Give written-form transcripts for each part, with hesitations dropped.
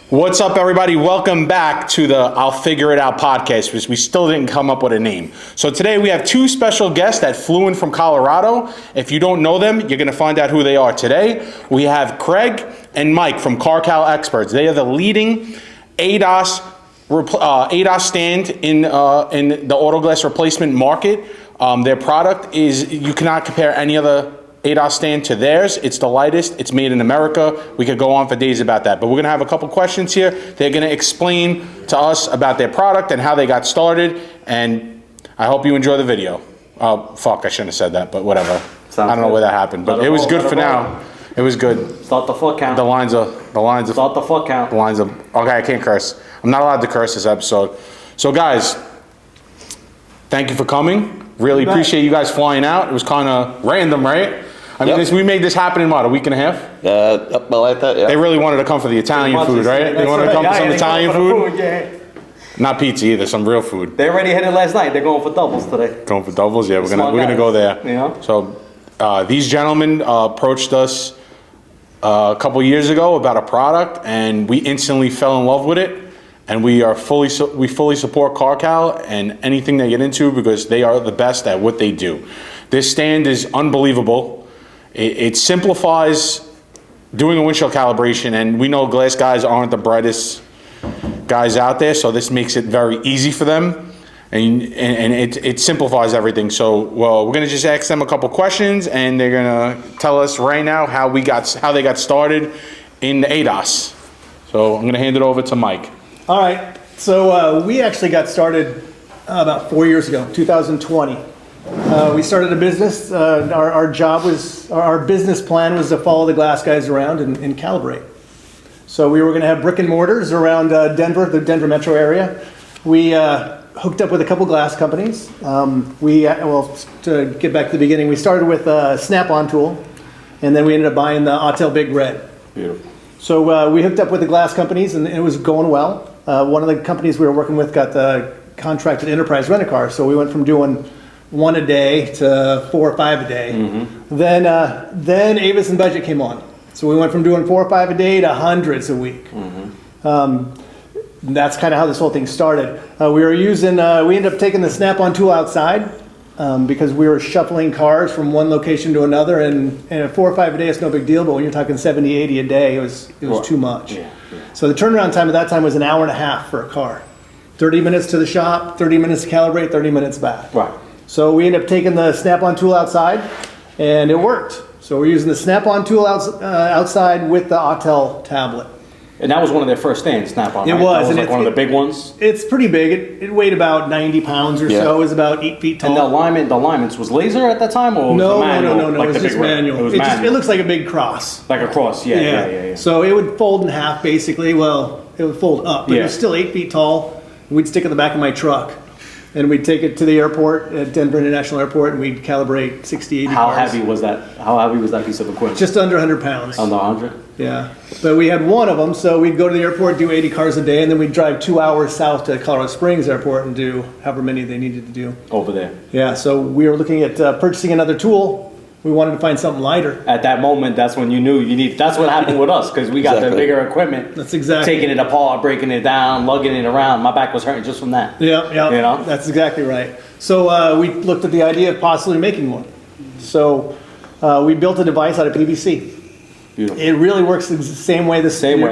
What's up, everybody? Welcome back to the I'll Figure It Out podcast, because we still didn't come up with a name. So today we have two special guests that flew in from Colorado. If you don't know them, you're going to find out who they are today. We have Craig and Mike from Caral Experts. They are the leading ADAS stand in the auto glass replacement market. Their product is, you cannot compare any other ADAS stand to theirs. It's the lightest. It's made in America. We could go on for days about that, but we're gonna have a couple questions here. They're gonna explain to us about their product and how they got started, and I hope you enjoy the video. Oh, fuck, I shouldn't have said that, but whatever. I don't know where that happened, but it was good for now. It was good. Start the foot count. The lines are. Start the foot count. The lines are, okay, I can't curse. I'm not allowed to curse this episode. So guys, thank you for coming. Really appreciate you guys flying out. It was kind of random, right? I mean, we made this happen in what, a week and a half? I like that, yeah. They really wanted to come for the Italian food, right? They wanted to come for some Italian food? Not pizza either, some real food. They already hit it last night. They're going for doubles today. Going for doubles? Yeah, we're gonna go there. Yeah. So these gentlemen approached us a couple years ago about a product, and we instantly fell in love with it. And we fully support Caral and anything they get into, because they are the best at what they do. This stand is unbelievable. It simplifies doing a windshield calibration, and we know glass guys aren't the brightest guys out there, so this makes it very easy for them, and it simplifies everything. So, well, we're gonna just ask them a couple questions, and they're gonna tell us right now how they got started in the ADAS. So I'm gonna hand it over to Mike. All right, so we actually got started about 4 years ago, 2020. We started a business. Our business plan was to follow the glass guys around and calibrate. So we were going to have brick and mortars around Denver, the Denver metro area. We hooked up with a couple glass companies. To get back to the beginning, we started with a Snap-on tool, and then we ended up buying the Autel Big Red. Beautiful. So we hooked up with the glass companies, and it was going well. One of the companies we were working with got the contracted enterprise rent-a-car, so we went from doing 1 a day to 4 or 5 a day. Mm-hmm. Then Avis and budget came on. So we went from doing 4 or 5 a day to hundreds a week. Mm-hmm. That's kind of how this whole thing started. We ended up taking the Snap-on tool outside because we were shuffling cars from one location to another, and at 4 or 5 a day, it's no big deal, but when you're talking 70, 80 a day, it was too much. Yeah. So the turnaround time at that time was an hour and a half for a car. 30 minutes to the shop, 30 minutes to calibrate, 30 minutes back. Right. So we ended up taking the Snap-on tool outside, and it worked. So we're using the Snap-on tool outside with the Autel tablet. And that was one of their first stands, Snap-on, It right? was. That was like one of the big ones? It's pretty big. It weighed about 90 pounds or so. It was about 8 feet tall. And the alignments was laser at that time, or was it manual? No. Like It was just manual. It was manual. It looks like a big cross. Like a cross, yeah. So it would fold in half, basically. Well, it would fold up, but it was still 8 feet tall. We'd stick it in the back of my truck, and we'd take it to the airport at Denver International Airport, and we'd calibrate 60, 80 How cars. heavy was that? How heavy was that piece of equipment? Just under 100 pounds. Under 100? Yeah, but we had one of them, so we'd go to the airport, do 80 cars a day, and then we'd drive 2 hours south to Colorado Springs Airport and do however many they needed to do. Over there. Yeah, so we were looking at purchasing another tool. We wanted to find something lighter. At that moment, that's when you knew you need. That's what happened with us, because we got the bigger equipment. That's exactly. Taking it apart, breaking it down, lugging it around. My back was hurting just from that. Yeah. You know? That's exactly right. So we looked at the idea of possibly making one. So we built a device out of PVC. Beautiful. It really works the same way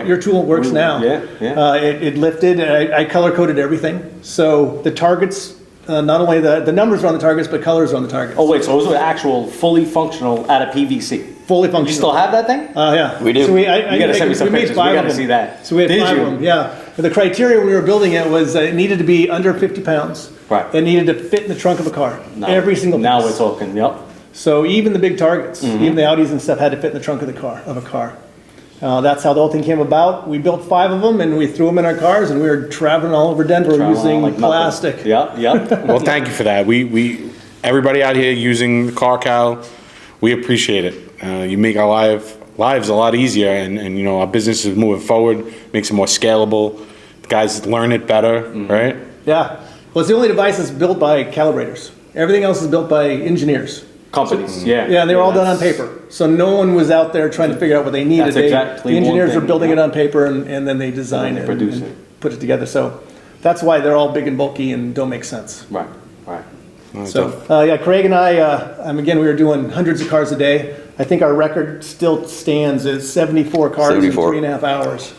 your tool works now. Yeah. It lifted. I color coded everything. So the targets, not only the numbers are on the targets, but colors are on the targets. Oh wait, so those were actual fully functional out of PVC. Fully functional. You still have that thing? Yeah. We do. So You gotta send me some pictures. We gotta see that. So we had Did 5 you? of them. Yeah. But the criteria when we were building it was it needed to be under 50 pounds. Right. It needed to fit in the trunk of a car. Every single piece. Now we're talking. Yep. So even the big targets, even the Audis and stuff, had to fit in the trunk of a car. That's how the whole thing came about. We built 5 of them, and we threw them in our cars, and we were traveling all over Denver using like plastic. Yep. Well, thank you for that. Everybody out here using the Caral, we appreciate it. You make our lives a lot easier, and you know, our business is moving forward, makes it more scalable. The guys learn it better, right? Yeah. Well, it's the only device that's built by calibrators. Everything else is built by engineers. companies. Yeah. Yeah, and they were all done on that's- paper. So no one was out there trying to figure out what they needed. That's exactly the engineers one were thing, building it yeah. on paper, and then they designed And then it they produce and it. put it together. So that's why they're all big and bulky and don't make sense. Right. Right. So, yeah, Craig and I, again, we were doing hundreds of cars a day. I think our record still stands at 74 cars 74. in 3.5 hours.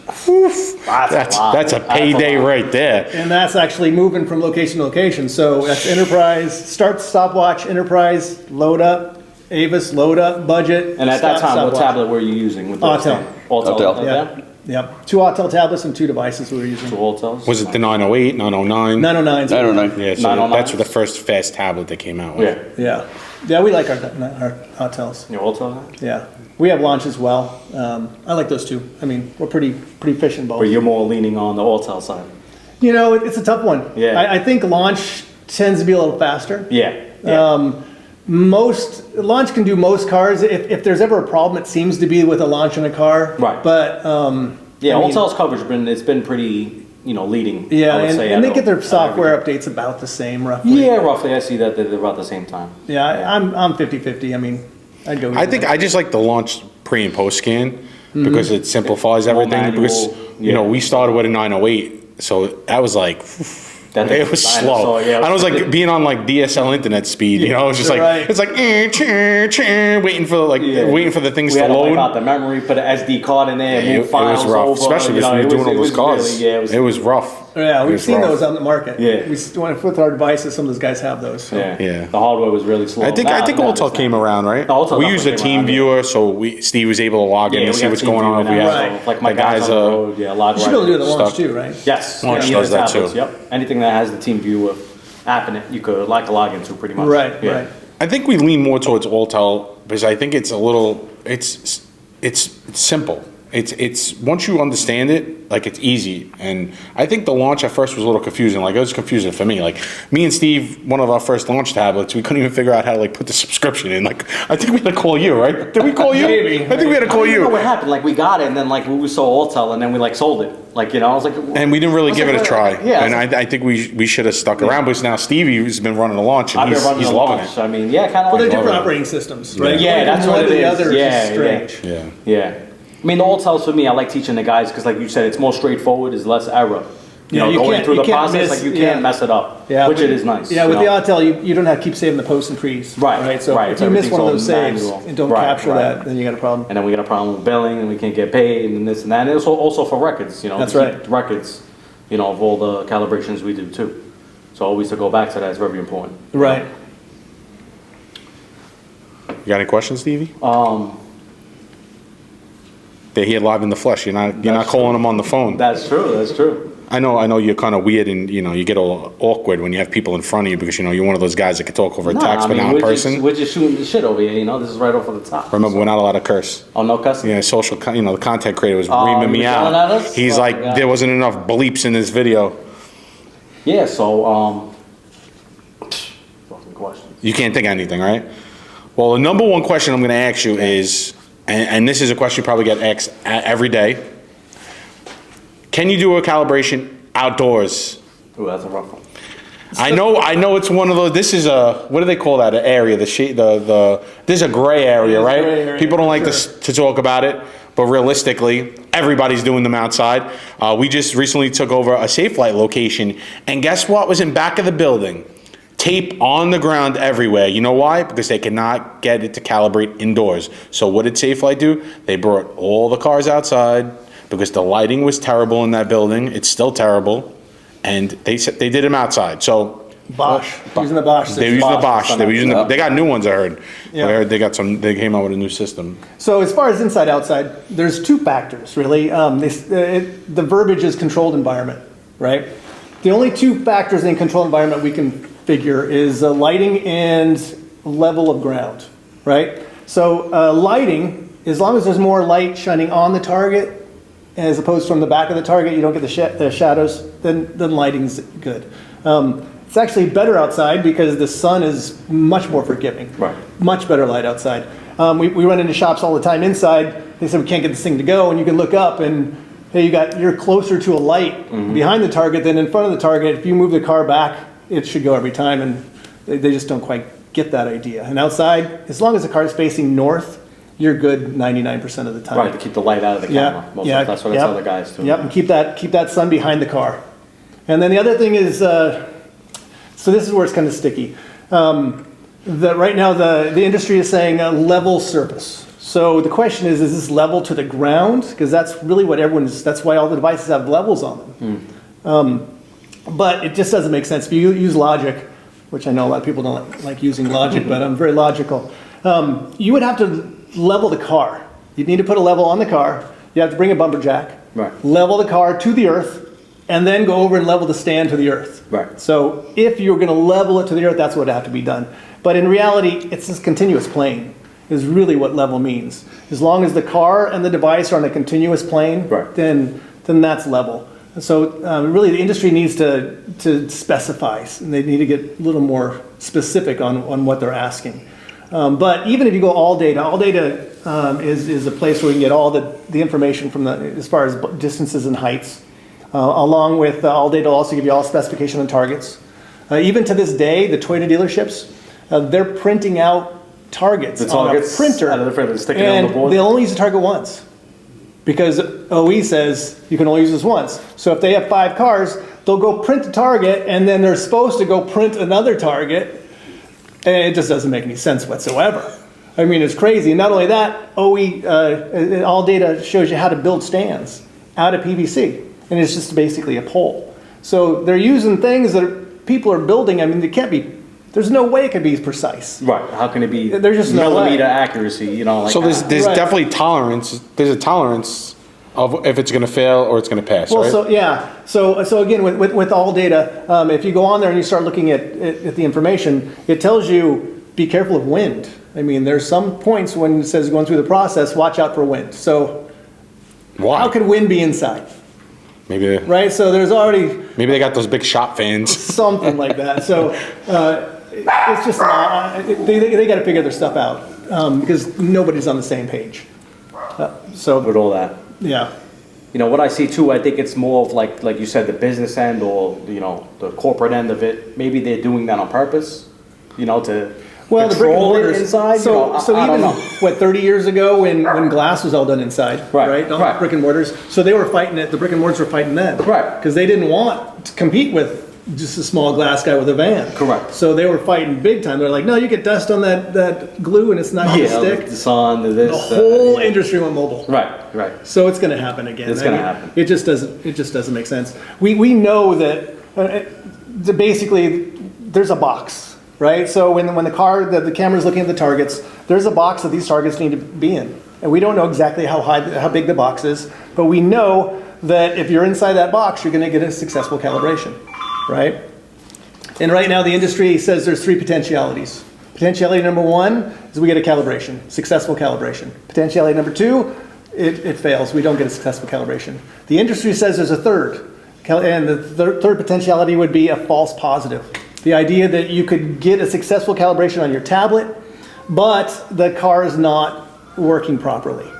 That's a payday right there. And that's actually moving from location to location. So that's Enterprise, start stopwatch, Enterprise, load up, Avis, load up, budget. And at that stop, time, what stopwatch. tablet were you using? With Autel. Autel. Yeah, yeah. 2 Autel tablets and 2 devices we were using. Two Autels. Was it the 908, 909? 909s. 909. Yeah, so 909? that's the first fast tablet they came out with. Yeah. Yeah. Yeah, we like our Autels. Your Autel? Yeah. We have launch as well. I like those too. I mean, we're pretty fish in both. But you're more leaning on the Autel side. You know, it's a tough one. Yeah. I think launch tends to be a little faster. Yeah. Yeah. Launch can do most cars. If there's ever a problem, it seems to be with a launch in a car. Right. But Yeah, I mean, Autel's coverage it's been pretty, leading. yeah, I would and, say, and they at get their at software everything. updates about the same, roughly. Yeah, roughly. I see that they're about the same time. Yeah, I'm 50-50. I mean, I'd go. I think I just like the launch pre and post scan because it simplifies More everything. manual, Because yeah. we started with a 908, so that was like it was slow. Yeah, I was like being on like DSL internet speed. It was just like right. it's like waiting for the things We to had to wipe load. out the memory, put an SD card in there, It move files was rough, over. especially you because know, we were it doing was- all it those was cars. really- It was rough. Yeah, It we've was seen rough. those out in the market. Yeah. With our devices, some of those guys have those. So. Yeah. Yeah. The hardware was really slow. I think Now Autel it's came not. around, right? Autel We used a definitely team came around, viewer, so Steve was able to log in Yeah, and we see got what's team going on. viewer We now, have so, like my the guys guys on the road, log You should be able to do it at launch stuck. too, right? Yes. Launch any does of the that too. tablets, Yep. Anything that has the team viewer app in it, you could log into pretty much. Right, Yeah. right. I think we lean more towards Autel because I think it's a little it's simple. It's once you understand it, like it's easy. And I think the launch at first was a little confusing. Like it was confusing for me. Like me and Steve, one of our first launch tablets, we couldn't even figure out how to like put the subscription in. Like I think we had to call you, right? Did we call you? Maybe. I think we had to I call don't even know you. what happened. Like we got it, and then like we saw Autel, and then we like sold it. Like I was like, And we didn't really give it a try. Yeah, And I think we should have stuck around because now Stevie has been running the launch and I've been running he's the loving launch. it. I mean, yeah, kind of. Well, they're like different it. operating systems, right? Yeah, that's what One it or the is. other Yeah, is strange. Yeah. Yeah. I mean, the Autels for me, I like teaching the guys because, like you said, it's more straightforward. There's less error. You Yeah, know, you going can't- through you the can't process, miss- like you can't yeah. mess it up. Yeah, which with- it is nice. Yeah, you with know? the Autel, you don't have to keep saving the posts and trees. Right, So right, if you miss everything's one of all those saves manual. and don't Right, capture right. that, then you got a problem. And then we got a problem with billing, and we can't get paid, and this and that. And it's also for records, That's to right. keep records, of all the calibrations we do too. So always to go back to that is very important. Right. You got any questions, Stevie? They're here live in the flesh. You're not That's calling true. them on the phone. That's true. That's true. I know you're kind of weird and you get all awkward when you have people in front of you because you're one of those guys that can talk over a text but not in we're person. we're just shooting the shit over here. This is right off of the top. Remember, we're not allowed to curse. Oh, no cussing. Yeah, the content creator was Oh, reaming he me was yelling out. at us? He's Oh, like, my God. there wasn't enough bleeps in this video. Yeah. So fucking questions. You can't think of anything, right? Well, the number one question I'm going to ask you is, and this is a question you probably get asked every day. Can you do a calibration outdoors? Ooh, that's a rough one. I know it's one of those. This is what do they call that? An area. This is a gray area, It is right? gray area, People don't like sure. to talk about it, but realistically, everybody's doing them outside. We just recently took over a Safe Light location, and guess what was in back of the building? Tape on the ground everywhere. You know why? Because they cannot get it to calibrate indoors. So what did Safe Light do? They brought all the cars outside because the lighting was terrible in that building. It's still terrible. And they said they did them outside. So Bosch. Using the Bosch they were system. using the Bosch. They were using Yeah. they got new ones, I heard. Yeah. I heard they came out with a new system. So as far as inside outside, there's two factors really. The verbiage is controlled environment, right? The only two factors in controlled environment we can figure is lighting and level of ground, right? So lighting, as long as there's more light shining on the target as opposed from the back of the target, you don't get the shadows, then lighting's good. It's actually better outside because the sun is much more forgiving. Right. Much better light outside. We run into shops all the time inside. They say we can't get this thing to go, and you can look up and hey, you're closer to a light behind the target than in front of the target. If you move the car back, it should go every time, and they just don't quite get that idea. And outside, as long as the car is facing north, you're good 99% of the time. Right, to keep the light out of the camera. That's what I tell the guys too. Yep, and keep that sun behind the car. And then the other thing is, so this is where it's kind of sticky. That right now the industry is saying a level surface. So the question is this level to the ground? Because that's really what that's why all the devices have levels on them. But it just doesn't make sense. If you use logic, which I know a lot of people don't like using logic, but I'm very logical, you would have to level the car. You'd need to put a level on the car. You have to bring a bumper jack, level the car to the earth, and then go over and level the stand to the earth. Right. So if you're going to level it to the earth, that's what would have to be done. But in reality, it's this continuous plane is really what level means. As long as the car and the device are on a continuous plane, then that's level. So really the industry needs to specify, and they need to get a little more specific on what they're asking. But even if you go all data is a place where you can get all the information from as far as distances and heights. Along with all data will also give you all specification on targets. Even to this day, the Toyota dealerships, they're printing out targets on a printer, and they'll only use the target once. Because OE says you can only use this once. So if they have 5 cars, they'll go print the target, and then they're supposed to go print another target, and it just doesn't make any sense whatsoever. I mean, it's crazy. And not only that, OE, all data shows you how to build stands out of PVC. And it's just basically a pole. So they're using things that people are building. I mean, there's no way it could be precise. Right. How can it be there's just millimeter accuracy, like so there's definitely tolerance. There's a tolerance of if it's going to fail or it's going to pass, right? So again, with all data, if you go on there and you start looking at the information, it tells you, be careful of wind. I mean, there's some points when it says going through the process, watch out for wind. So why? How could wind be inside? Maybe. Right, so there's already... Maybe they got those big shop fans. Something like that. So it's just, they got to figure their stuff out because nobody's on the same page. With all that. Yeah. What I see too, I think it's more of like you said, the business end or, the corporate end of it. Maybe they're doing that on purpose, to... Well, the brick and mortars inside. So I even don't know. 30 years ago when glass was all done inside, right? All brick and mortars. So they were fighting it. The brick and mortars were fighting then, right? Because they didn't want to compete with just a small glass guy with a van, correct? So they were fighting big time. They're like, no, you get dust on that glue and it's not going to stick. The sun, the whole industry went mobile. Right. So it's going to happen again. It's going to happen. It just doesn't make sense. We know that basically there's a box. Right, so when the camera is looking at the targets, there's a box that these targets need to be in, and we don't know exactly how big the box is, but we know that if you're inside that box, you're going to get a successful calibration, right? And right now, the industry says there's 3 potentialities. Potentiality number 1 is we get a calibration, successful calibration. Potentiality number 2, it fails. We don't get a successful calibration. The industry says there's a third, and the third potentiality would be a false positive. The idea that you could get a successful calibration on your tablet, but the car is not working properly.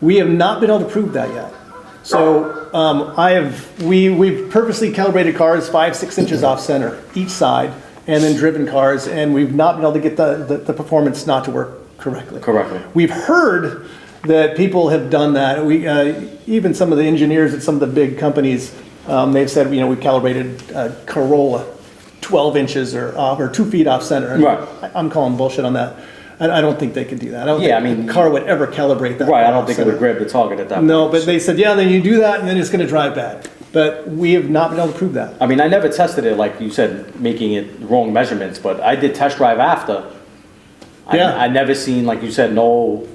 We have not been able to prove that yet. So we've purposely calibrated cars 5-6 inches off center each side, and then driven cars, and we've not been able to get the performance not to work correctly. We've heard that people have done that. Even some of the engineers at some of the big companies, they've said, we've calibrated Corolla 12 inches or 2 feet off center. And I'm calling bullshit on that. I don't think they can do that. I don't think a car would ever calibrate that. Right, I don't think it would grab the target at that point. No, but they said, then you do that and then it's going to drive bad. But we have not been able to prove that. I mean, I never tested it, like you said, making it wrong measurements, but I did test drive after. I never seen, like you said, no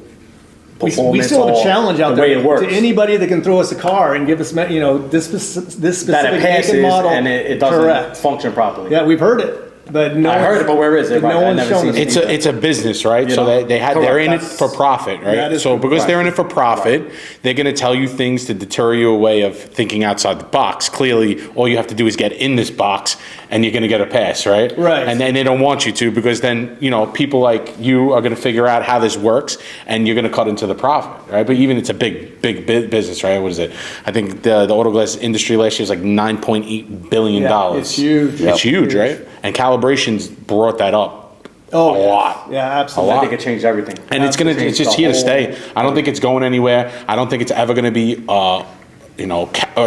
performance. We still have a challenge out the there way it works. To anybody that can throw us a car and give us, this specific that it passes make and model. And it doesn't function properly. Yeah, we've heard it. But I heard it, but where is it? No one's shown it. It's a business, right? So they're in it for profit, right? So because they're in it for profit, they're going to tell you things to deter you away of thinking outside the box. Clearly, all you have to do is get in this box, and you're going to get a pass, right? Right. And then they don't want you to, because then people like you are going to figure out how this works, and you're going to cut into the profit, right? But even it's a big business, right? What is it? I think the auto glass industry last year was like $9.8 billion. Yeah, it's huge. It's huge, right? And Calibration's brought that up Oh, a yeah. lot. Yeah, A absolutely. lot. I think it changed everything. And it's just here to stay. I don't think it's going anywhere. I don't think it's ever going to be,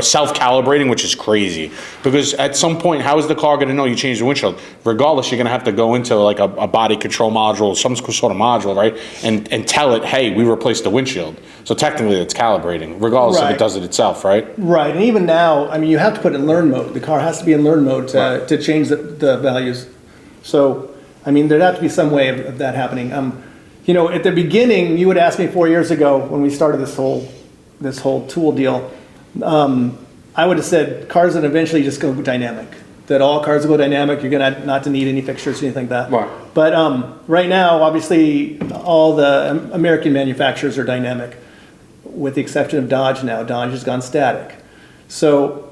self-calibrating, which is crazy. Because at some point, how is the car going to know you changed the windshield? Regardless, you're going to have to go into like a body control module, some sort of module, right? And tell it, hey, we replaced the windshield. So technically, it's calibrating, regardless if Right. it does it itself, right? Right, and even now, I mean, you have to put it in learn mode. The car has to be in learn mode to change the values. So, I mean, there'd have to be some way of that happening. At the beginning, you would ask me 4 years ago when we started this whole tool deal, I would have said cars that eventually just go dynamic. That all cars will go dynamic. You're gonna not to need any fixtures or anything like that. Right. But right now, obviously, all the American manufacturers are dynamic, with the exception of Dodge now. Dodge has gone static. So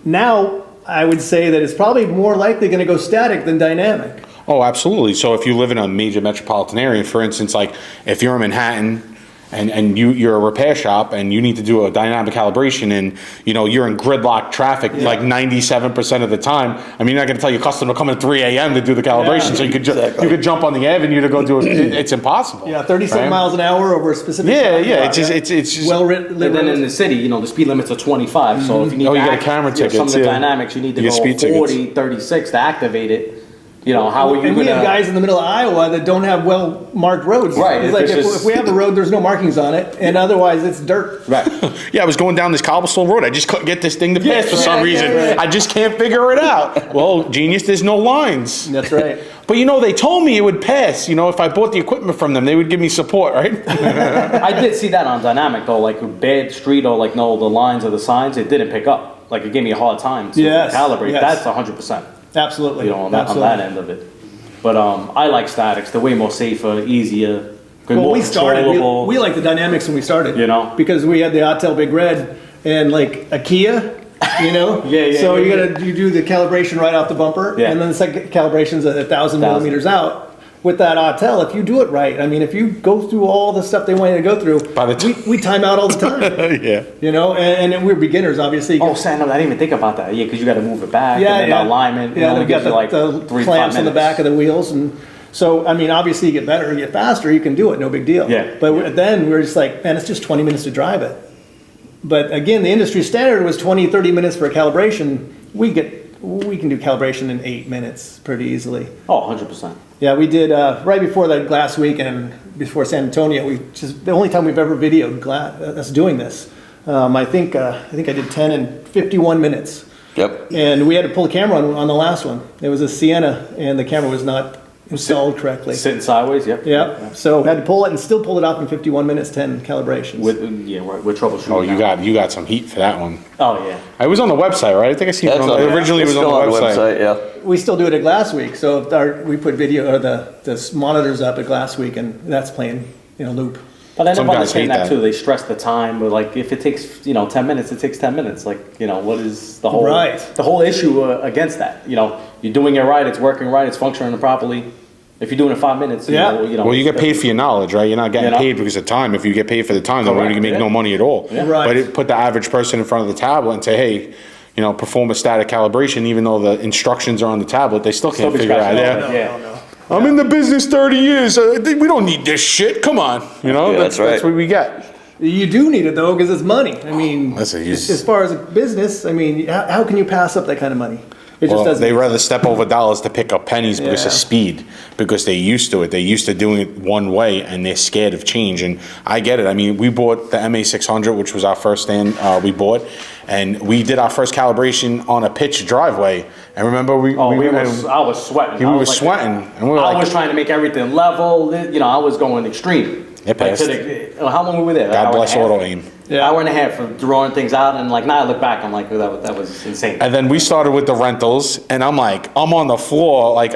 now I would say that it's probably more likely going to go static than dynamic. Oh, absolutely. So if you live in a major metropolitan area, for instance, like if you're in Manhattan and you're a repair shop and you need to do a dynamic calibration and you're in gridlock traffic like 97% of the time, I mean, you're not going to tell your customer to come at 3 a.m. to do the calibration, Yeah, so you could jump on the avenue to go do it. It's impossible. Yeah, 37 right? miles an hour over a specific. Yeah. It's just well written. And then in the city, the speed limits are 25. So if you need Oh, to you get a act- camera some tickets, of the yeah. dynamics, you need to You go get speed 40, tickets. 36 to activate it. How are you And going we have to... guys in the middle of Iowa that don't have well marked roads. Right, It's if like it's if, just- if we have a road, there's no markings on it, and otherwise it's dirt. Right. Yeah, I was going down this cobblestone road. I just couldn't get this thing to pass for some reason. right. I just can't figure it out. Well, genius, there's no lines. That's right. But they told me it would pass. If I bought the equipment from them, they would give me support, right? I did see that on dynamic though, like a bad street or like the lines or the signs, it didn't pick up. Like it gave me a hard time to Yes, calibrate. yes. That's 100%. Absolutely. On that end of it. But I like statics. They're way more safer, easier, Well, more we started. controllable. We like the dynamics when we started. Because we had the Autel Big Red and like a Kia. Yeah. So you do the calibration right off the bumper, Yeah. and then the second calibration's at 1,000 millimeters out. With that Autel, if you do it right, I mean, if you go through all the stuff they want you to go through, we time out all the time. Yeah. And we're beginners, obviously. Oh, Sam, I didn't even think about that. Yeah, because you got to move it back. Yeah, and then yeah. the alignment. Yeah, only they've got gives you like the 3 to 5 clamps on the minutes. back of the wheels, and so I mean, obviously you get better, you get faster, you can do it, no big deal. Yeah. But then we're just like, man, it's just 20 minutes to drive it. But again, the industry standard was 20, 30 minutes for a calibration. We can do calibration in 8 minutes pretty easily. Oh, 100%. Yeah, we did right before that last weekend, before San Antonio. The only time we've ever videoed us doing this. I think I did 10 in 51 minutes. Yep. And we had to pull the camera on the last one. It was a Sienna, and the camera was not installed correctly. Sitting sideways, yep. Yeah. So had to pull it and still pulled it off in 51 minutes, 10 calibrations. With troubleshooting. Oh, you got some heat for that one. Oh, yeah. I was on the website, right? I think I seen it. Originally, it was on the website. Yeah. We still do it at Glass Week. So we put video or the monitors up at Glass Week, and that's playing in a loop. But I Some never guys hate understand that that. too. They stress the time, but like if it takes 10 minutes, it takes 10 minutes. Like what is the whole Right. the whole issue against that? You're doing it right, it's working right, it's functioning properly. If you're doing it 5 minutes, Yeah. Well, you get paid for your knowledge, right? You're not getting paid because of time. If you get paid for the time, then Correct, you make yeah. no money at all. Yeah. Right. But put the average person in front of the tablet and say, hey, perform a static calibration, even though the instructions are on the tablet, they still can't be figure it out. scratching Yeah. No. I'm in the business 30 years. We don't need this shit. Come on. that's right. That's what we get. You do need it though, because it's money. I mean, Listen, as far as a business, I mean, how can you pass up that kind of money? It just Well, doesn't. they rather step over dollars to pick up pennies because of Yeah. speed, because they're used to it. They're used to doing it one way, and they're scared of change. And I get it. I mean, we bought the MA600, which was our first stand we bought, and we did our first calibration on a pitched driveway. And remember, I was sweating. we I were was like- sweating, and we were I like, was trying to make everything level. I was going extreme. It Like, passed. how long were we there? Like, God hour and a bless half? Auto Aim. Yeah. Hour and a half for drawing things out, and like now I look back, I'm like, that was insane. And then we started with the rentals, and I'm on the floor. I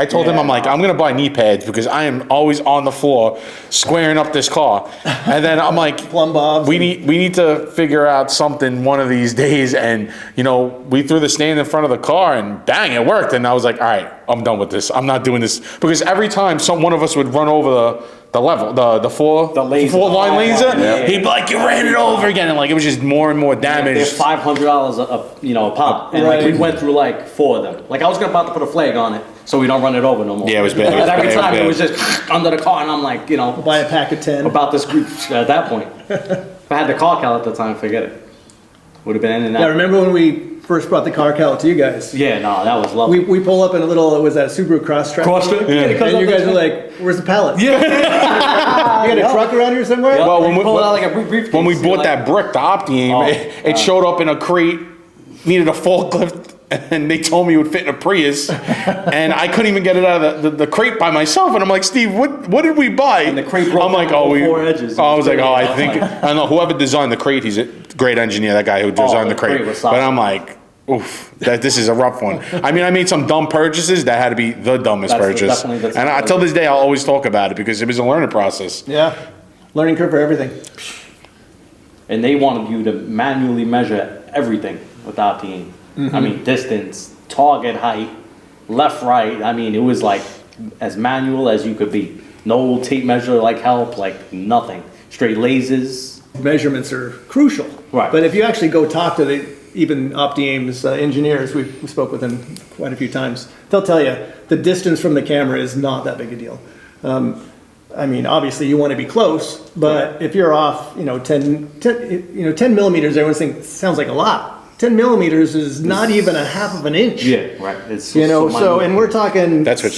told him, I'm going to buy knee pads because I am always on the floor squaring up this car. And then I'm like, Plumb bobs. we need to figure out something one of these days. And, we threw the stand in front of the car, and bang, it worked. And I was like, all right, I'm done with this. I'm not doing this because every time one of us would run over the level, the four line laser, yeah. he'd be like, "You ran it over again," and like it was just more and more damage. They're $500 a pop, and like we went through like 4 of them. Like I was about to put a flag on it so we don't run it over no more. Yeah, it was bad. Because every time it was just under the car, and I'm like, Buy a pack of 10. about this group at that point. If I had the car cal at the time, forget it. Would have been in and out. Yeah, remember when we first brought the car cal to you guys? Yeah, no, that was lovely. We pull up in a little, was that Subaru Crosstrek? Crosstrek? Yeah. And you guys were like, "Where's the pallet? Yeah. You got a truck around here somewhere?" Yeah. Well, And you pull it out like a briefcase, when we you're bought like- that brick, the Opti-Aim, it showed up in a crate, needed a forklift, and they told me it would fit in a Prius, and I couldn't even get it out of the crate by myself. And I'm like, "Steve, what did we buy?" And the crate broke I'm like, down "Oh, all 4 edges. I was like, "Oh, I Yeah. think I don't know whoever designed the crate. He's a great engineer. That guy who designed the the crate." crate was solid. But I'm like, "Oof, this is a rough one." I mean, I made some dumb purchases that had to be the dumbest purchase, that's and until this day, I'll always talk about it because it was a learning process. Yeah. Learning curve for everything. And they wanted you to manually measure everything with Opti-Aim. I mean, distance, target height, left, right. I mean, it was like as manual as you could be. No tape measure like help, like nothing. Straight lasers. Measurements are crucial. Right. But if you actually go talk to even Opti-Aim's engineers, we spoke with them quite a few times, they'll tell you the distance from the camera is not that big a deal. I mean, obviously you want to be close, but if you're off, 10 millimeters, everyone's thinking, sounds like a lot. 10 millimeters is not even a half of an inch. Yeah, right. It's So, and we're talking That's what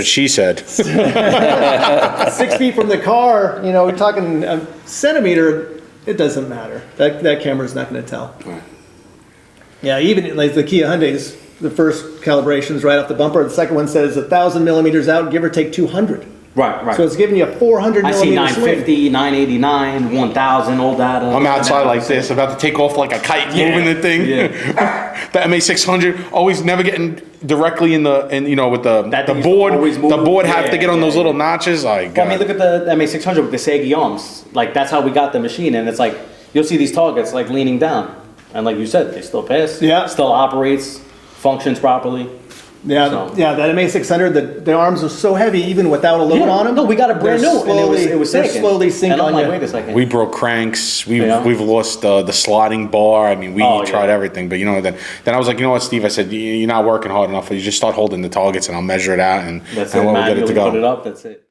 she said. 6 feet from the car, we're talking a centimeter, it doesn't matter. That camera's not going to tell. Right. Yeah, even like the Kia Hyundais, the first calibration's right off the bumper. The second one says 1,000 millimeters out, give or take 200. Right. So it's giving you a 400 I see millimeter swing. 950, 989, 1000, all data. I'm outside like this, about to take off like a kite, moving the thing. Yeah. The MA600 always never getting directly with That the thing used to board. always move. The board have to get on Yeah, those little notches. Like, Well, I mean, look at the MA600 with the saggy arms. Like, that's how we got the machine. And it's like, you'll see these targets like leaning down. And like you said, they still pass. Yeah. Still operates, functions properly. Yeah, So- that MA600, the arms are so heavy, even without a load on them. No, we got a brand they're new, and it was they're sinking. slowly sinking And I'm on like, you. wait a second. we broke cranks. Yeah. We've lost the slotting bar. I mean, we Oh, yeah. tried everything. But then I was like, you know what, Steve? I said, you're not working hard enough. You just start holding the targets, and I'll measure it out, and That's and it, we'll get it manually to go. put it up, that's it.